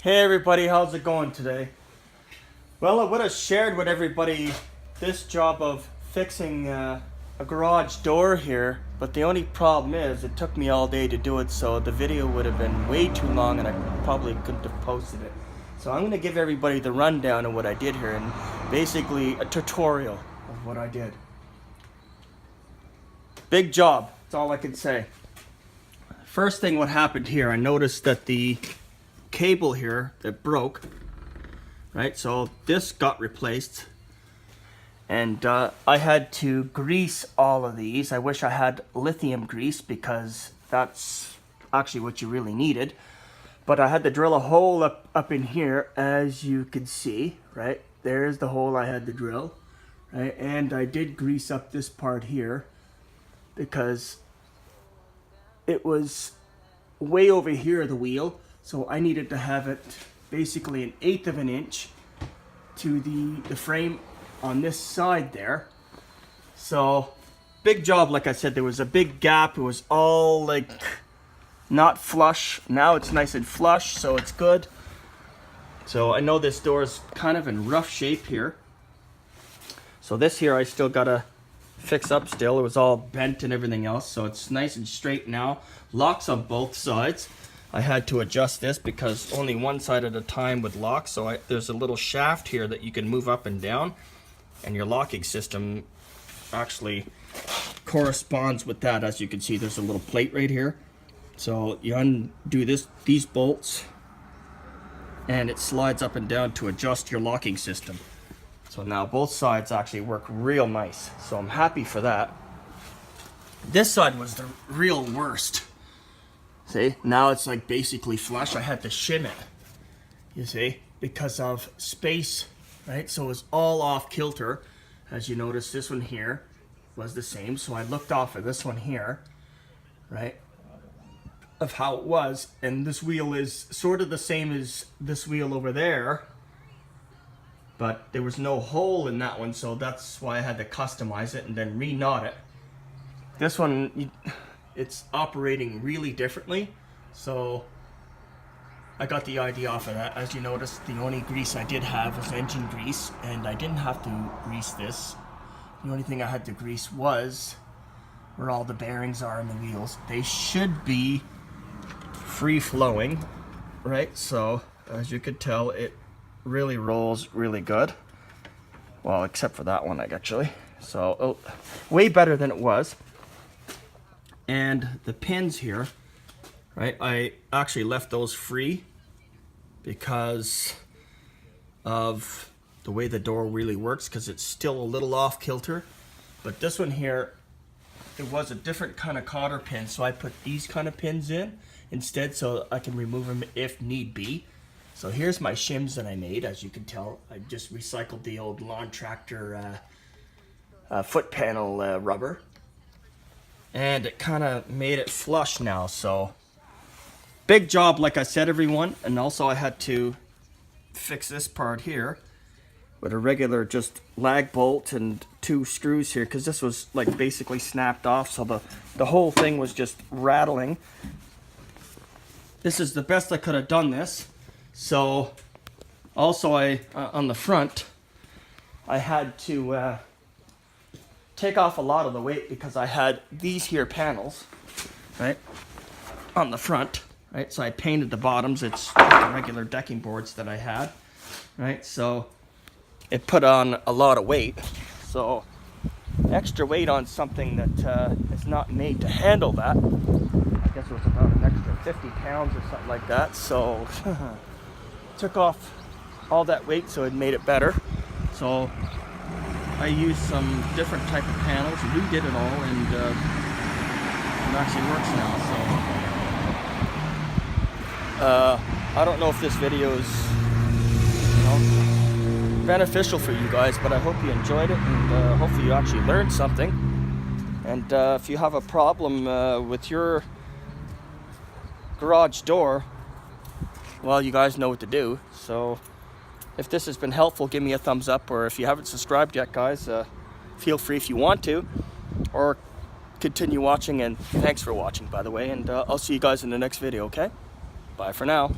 Hey everybody, how's it going today? Well, I would have shared with everybody this job of fixing a garage door here, but the only problem is it took me all day to do it, so the video would have been way too long and I probably couldn't have posted it. So I'm going to give everybody the rundown of what I did here and basically a tutorial of what I did. Big job, that's all I can say. First thing what happened here, I noticed that the cable here that broke, right? So this got replaced and I had to grease all of these. I wish I had lithium grease because that's actually what you really needed. But I had to drill a hole up in here, as you can see, right? There's the hole I had to drill, right? And I did grease up this part here because it was way over here, the wheel. So I needed to have it basically 1/8 of an inch to the frame on this side there. So big job, like I said, there was a big gap. It was all like not flush. Now it's nice and flush, so it's good. So I know this door is kind of in rough shape here. So this here I still gotta fix up still. It was all bent and everything else, so it's nice and straight now. Locks on both sides. I had to adjust this because only one side at a time would lock, so there's a little shaft here that you can move up and down, and your locking system actually corresponds with that. As you can see, there's a little plate right here. So you undo these bolts and it slides up and down to adjust your locking system. So now both sides actually work real nice, so I'm happy for that. This side was the real worst. See, now it's like basically flush. I had to shim it, you see, because of space, right? So it was all off kilter. As you notice, this one here was the same. So I looked off of this one here, right, of how it was. And this wheel is sort of the same as this wheel over there, but there was no hole in that one. So that's why I had to customize it and then re-knot it. This one, it's operating really differently, so I got the idea off of that. As you notice, the only grease I did have was engine grease, and I didn't have to grease this. The only thing I had to grease was where all the bearings are in the wheels. They should be free-flowing, right? So as you could tell, it really rolls really good. Well, except for that one, actually. So way better than it was. And the pins here, right, I actually left those free because of the way the door really works, because it's still a little off kilter. But this one here, it was a different kind of cotter pin, so I put these kind of pins in instead so I can remove them if need be. So here's my shims that I made. As you can tell, I just recycled the old lawn tractor foot panel rubber. And it kind of made it flush now, so big job, like I said, everyone. And also I had to fix this part here with a regular just lag bolt and 2 screws here, because this was like basically snapped off, so the whole thing was just rattling. This is the best I could have done this. So also I on the front I had to take off a lot of the weight because I had these here panels, right, on the front, right? So I painted the bottoms. It's the regular decking boards that I had, right? So it put on a lot of weight. So extra weight on something that is not made to handle that. I guess it was about an extra 50 pounds or something like that. So took off all that weight, so it made it better. So I used some different type of panels, redid it all, and it actually works now. So I don't know if this video is, beneficial for you guys, but I hope you enjoyed it, and hopefully you actually learned something. And if you have a problem with your garage door, well, you guys know what to do. So if this has been helpful, give me a thumbs up, or if you haven't subscribed yet, guys, feel free if you want to, or continue watching. And thanks for watching, by the way, and I'll see you guys in the next video, okay? Bye for now.